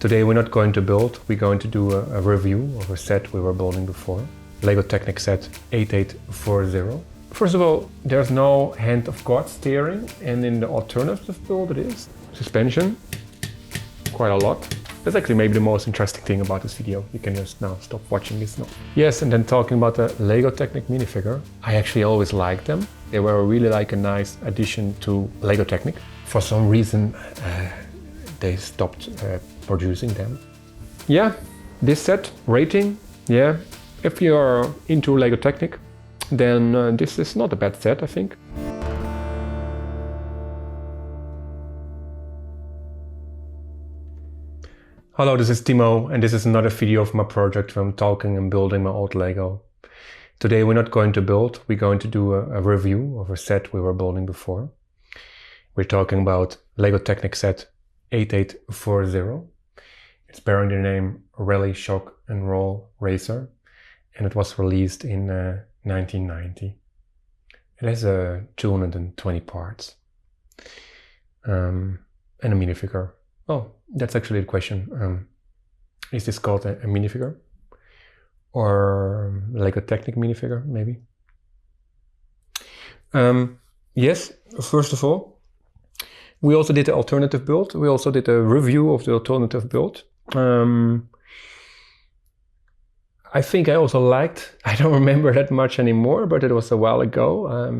Today we're not going to build, we're going to do a review of a set we were building before. LEGO Technic set 8840. First of all, there's no hand of God steering, and in the alternative build it is. Suspension, quite a lot. That's actually maybe the most interesting thing about this video. You can just now stop watching this now. Yes, and then talking about the LEGO Technic minifigure. I actually always liked them. They were really like a nice addition to LEGO Technic. For some reason, they stopped producing them. Yeah, this set, rating, yeah. If you're into LEGO Technic, then this is not a bad set, I think. Hello, this is Timo, and this is another video of my project where I'm talking and building my old LEGO. Today we're not going to build, we're going to do a review of a set we were building before. We're talking about LEGO Technic set 8840. It's bearing the name Rally Shock and Roll Racer, and it was released in 1990. It has 220 parts and a minifigure. Oh, that's actually the question. Is this called a minifigure? Or LEGO Technic minifigure, maybe? Yes, first of all, we also did the alternative build. We also did a review of the alternative build. I think I also liked, I don't remember that much anymore, but it was a while ago.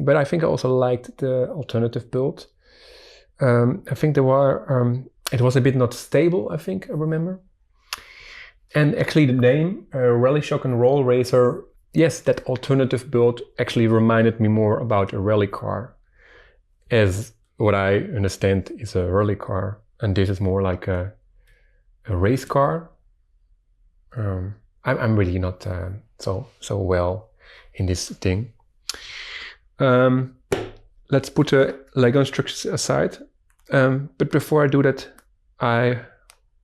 But I think I also liked the alternative build. I think there were, it was a bit not stable, I think I remember. And actually the name, Rally Shock and Roll Racer, yes, that alternative build actually reminded me more about a rally car, as what I understand is a rally car. And this is more like a race car. I'm really not so well in this thing. Let's put the LEGO instructions aside. But before I do that, I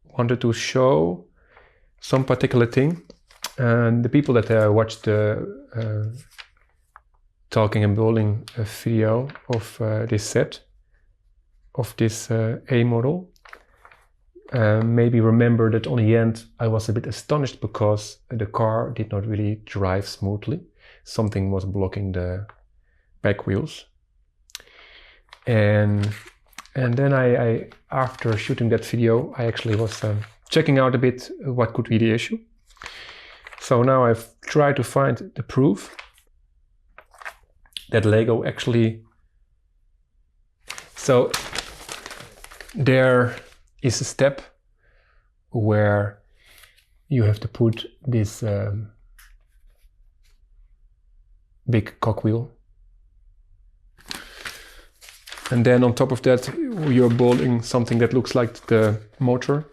wanted to show some particular thing. And the people that watched the talking and building video of this set, of this A model, maybe remember that on the end I was a bit astonished because the car did not really drive smoothly. Something was blocking the back wheels. And then I after shooting that video, I actually was checking out a bit what could be the issue. So now I've tried to find the proof that LEGO actually... So there is a step where you have to put this big cogwheel, and then on top of that you're building something that looks like the motor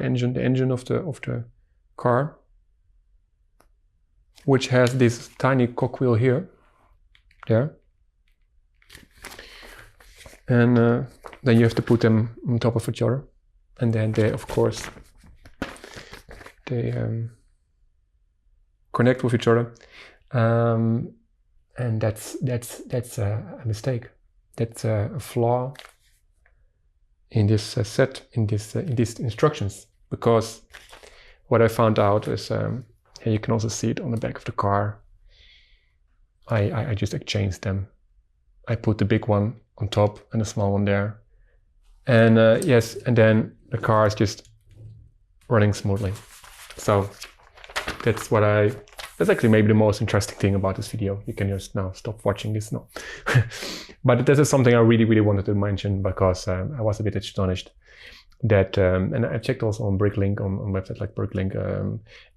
engine, the engine of the car, which has this tiny cogwheel here, there. And then you have to put them on top of each other, and then they, of course, they connect with each other, and that's a mistake. That's a flaw in this set, in these instructions. Because what I found out is, and you can also see it on the back of the car. I just exchanged them. I put the big one on top and a small one there, and yes, and then the car is just running smoothly. So that's actually maybe the most interesting thing about this video. You can just now stop watching this now. But this is something I really wanted to mention, because I was a bit astonished that, and I checked also on Bricklink, on websites like Bricklink,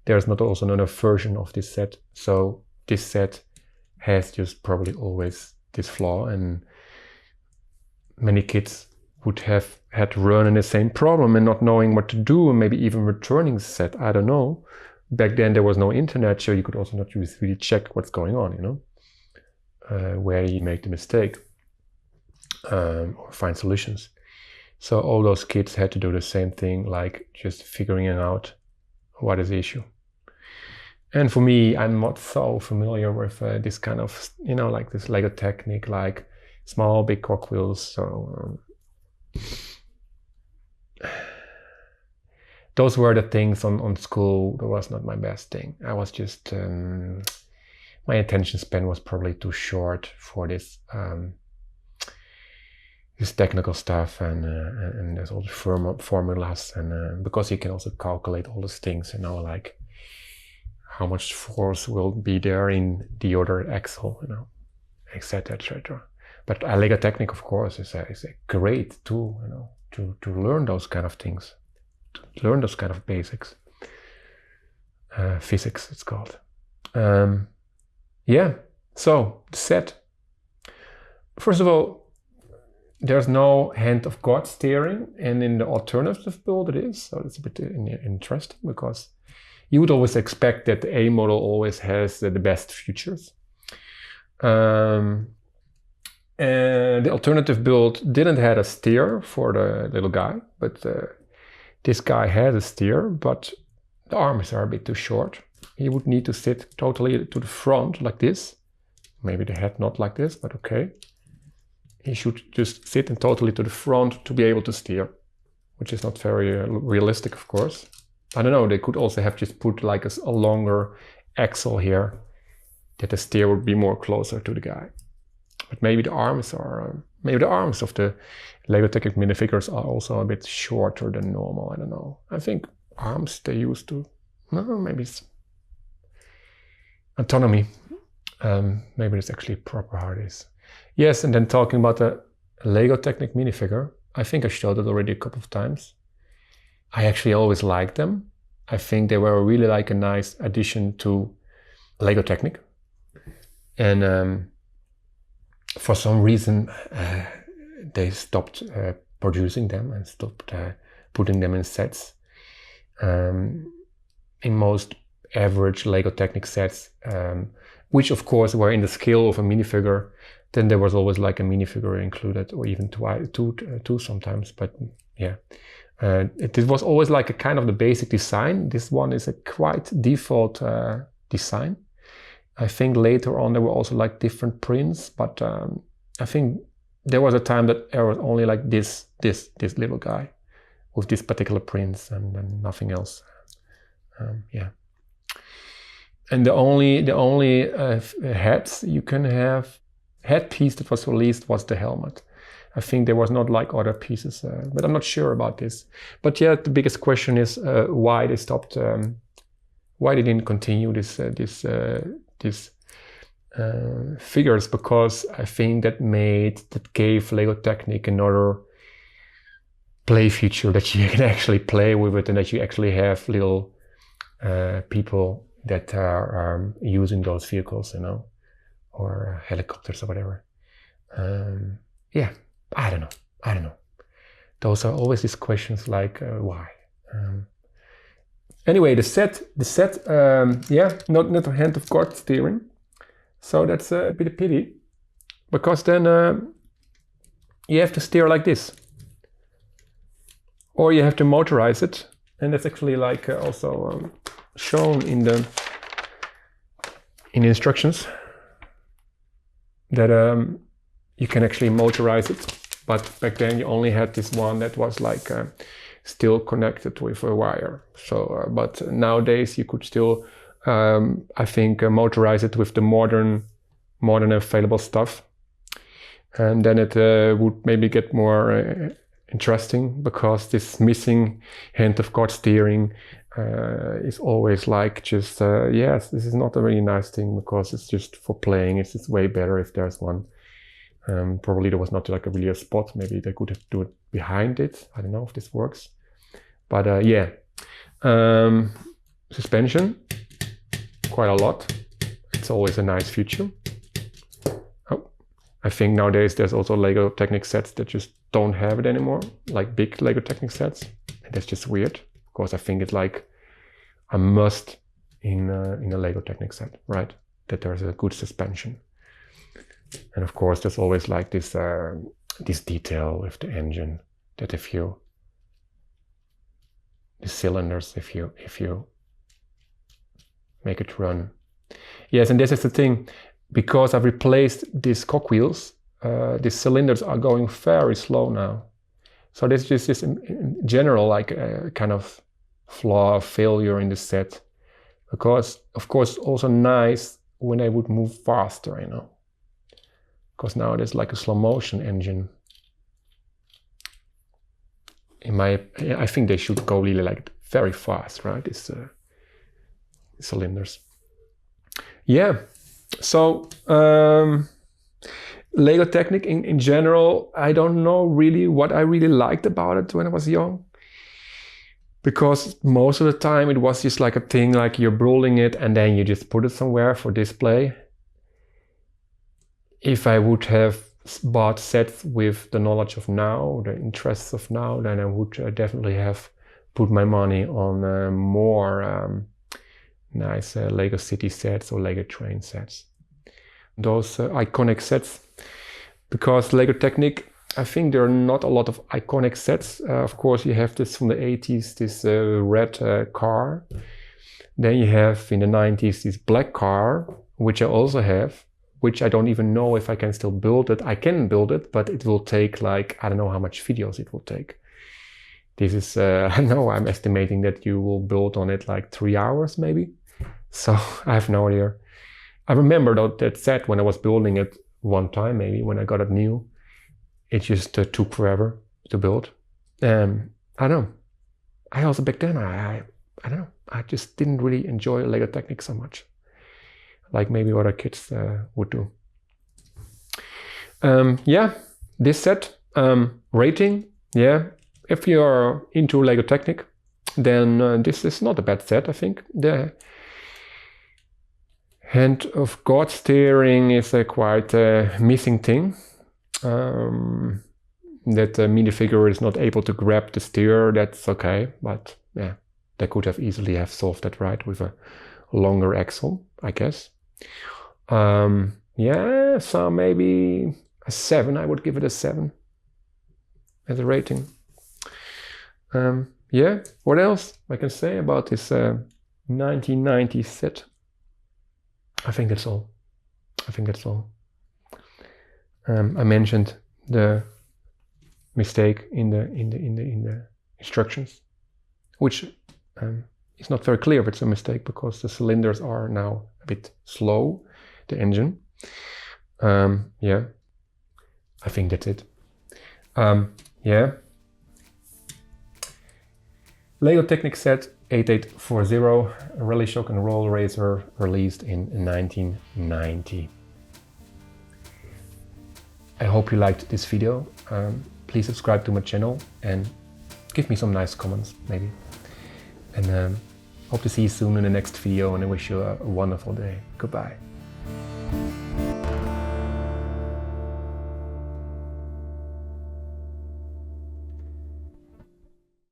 there's not also another version of this set. So this set has just probably always this flaw, and many kids would have had to run in the same problem and not knowing what to do, and maybe even returning the set. I don't know. Back then there was no internet, so you could also not really check what's going on, you know, where you make the mistake, or find solutions. So all those kids had to do the same thing, like just figuring out what is the issue. And for me, I'm not so familiar with this kind of, you know, like this LEGO Technic, like small, big cogwheels. So those were the things on school. That was not my best thing. I was just my attention span was probably too short for this this technical stuff, and there's all the formulas, and because you can also calculate all those things, like how much force will be there in the other axle, etc., etc. But LEGO Technic, of course, is a great tool, to learn those kind of things, to learn those kind of basics. Physics, it's called. Yeah, so the set. First of all, there's no hand of God steering, and in the alternative build it is. So it's a bit interesting, because you would always expect that the A model always has the best features. And the alternative build didn't have a steer for the little guy, but this guy has a steer, but the arms are a bit too short. He would need to sit totally to the front like this. Maybe the head not like this, but okay. He should just sit and totally to the front to be able to steer, which is not very realistic, of course. I don't know, they could also have just put like a longer axle here, that the steer would be more closer to the guy. But maybe the arms are, maybe the arms of the LEGO Technic minifigures are also a bit shorter than normal. I don't know. I think arms they used to, no, maybe it's autonomy. Maybe it's actually proper how it is. Yes, and then talking about the LEGO Technic minifigure, I think I showed it already a couple of times. I actually always liked them. I think they were really like a nice addition to LEGO Technic. And for some reason, they stopped producing them and stopped putting them in sets. In most average LEGO Technic sets, which of course were in the scale of a minifigure, then there was always like a minifigure included, or even two sometimes. But yeah, it was always like a kind of the basic design. This one is a quite default design. I think later on there were also like different prints, but I think there was a time that there was only like this little guy with this particular prints and nothing else. Yeah. And the only heads you can have, headpiece that was released was the helmet. I think there was not like other pieces, but I'm not sure about this. But yeah, the biggest question is why they stopped, why they didn't continue this figures, because I think that gave LEGO Technic another play feature, that you can actually play with it, and that you actually have little people that are using those vehicles, or helicopters or whatever. Yeah, I don't know. Those are always these questions like why. Anyway, the set, yeah, not a hand of God steering. So that's a bit of pity, because then you have to steer like this, or you have to motorize it, and that's actually like also shown in the instructions, that you can actually motorize it. But back then you only had this one that was like still connected with a wire. So, but nowadays you could still, I think, motorize it with the modern available stuff, and then it would maybe get more interesting, because this missing hand of God steering is always like just yes, this is not a really nice thing, because it's just for playing. It's just way better if there's one. Probably there was not like really a spot. Maybe they could have do it behind it. I don't know if this works, but yeah. Suspension, quite a lot. It's always a nice feature. Oh, I think nowadays there's also LEGO Technic sets that just don't have it anymore, like big LEGO Technic sets. And that's just weird, because I think it's like a must in a LEGO Technic set, right? That there's a good suspension. And of course, there's always like this detail with the engine, that the cylinders, if you make it run. Yes, and this is the thing, because I've replaced these cogwheels, these cylinders are going very slow now. So this just is in general like a kind of flaw, failure in the set, because of course also nice when I would move faster, you know, because now there's like a slow motion engine. I think they should go really like very fast, right? These cylinders. Yeah, so LEGO Technic in general, I don't know really what I really liked about it when I was young, because most of the time it was just like a thing, like you're building it and then you just put it somewhere for display. If I would have bought sets with the knowledge of now, the interests of now, then I would definitely have put my money on more nice LEGO City sets or LEGO Train sets. Those iconic sets, because LEGO Technic, I think there are not a lot of iconic sets. Of course, you have this from the 80s, this red car. Then you have in the 90s this black car, which I also have, which I don't even know if I can still build it. I can build it, but it will take like, I don't know how much videos it will take. This is, I know I'm estimating that you will build on it like 3 hours maybe. So I have no idea. I remember that set when I was building it one time, maybe when I got it new. It just took forever to build. I don't know. I also back then, I don't know. I just didn't really enjoy LEGO Technic so much, like maybe other kids would do. Yeah, this set, rating, yeah. If you're into LEGO Technic, then this is not a bad set, I think. The hand of God steering is a quite missing thing. That the minifigure is not able to grab the steer, that's okay, but yeah, they could have easily have solved that right with a longer axle, I guess. Yeah, so maybe a 7, I would give it a 7 as a rating. Yeah, what else I can say about this 1990 set? I think that's all. I mentioned the mistake in the instructions, which is not very clear if it's a mistake because the cylinders are now a bit slow, the engine. Yeah, I think that's it. Yeah. LEGO Technic set 8840, Rally Shock and Roll Racer, released in 1990. I hope you liked this video. Please subscribe to my channel and give me some nice comments, maybe. And hope to see you soon in the next video, and I wish you a wonderful day. Goodbye.